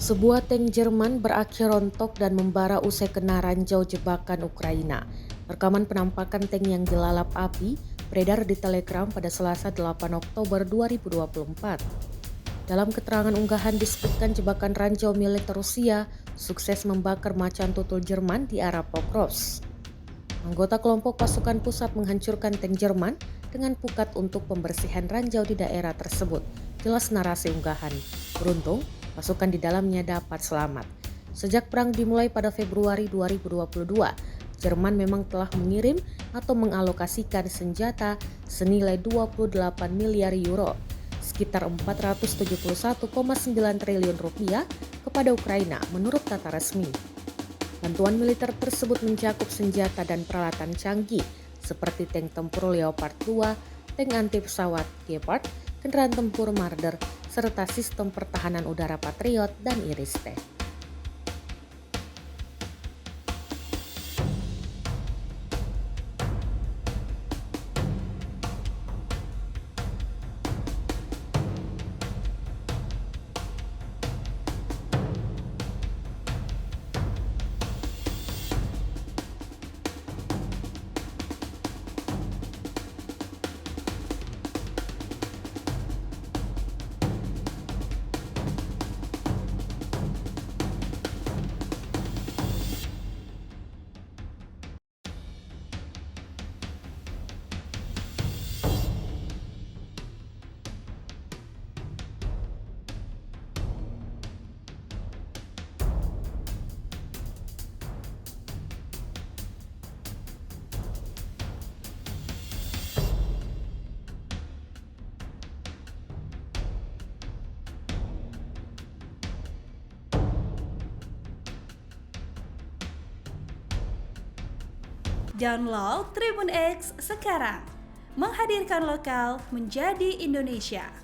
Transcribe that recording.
Sebuah tank Jerman berakhir rontok dan membara usai kena ranjau jebakan Ukraina. Rekaman penampakan tank yang dilalap api beredar di Telegram pada Selasa 8 Oktober 2024. Dalam keterangan unggahan disebutkan jebakan ranjau militer Rusia sukses membakar macan tutul Jerman di arah Pokrovsk. Anggota kelompok pasukan pusat menghancurkan tank Jerman dengan pukat untuk pembersihan ranjau di daerah tersebut. Jelas narasi unggahan. Beruntung, pasukan di dalamnya dapat selamat. Sejak perang dimulai pada Februari 2022, Jerman memang telah mengirim atau mengalokasikan senjata senilai 28 miliar euro, sekitar 471,9 triliun rupiah kepada Ukraina menurut data resmi. Bantuan militer tersebut mencakup senjata dan peralatan canggih seperti tank tempur Leopard 2, tank anti-pesawat Gepard, kendaraan tempur Marder, serta sistem pertahanan udara Patriot dan Iris-T. Download Tribun X sekarang, menghadirkan lokal menjadi Indonesia.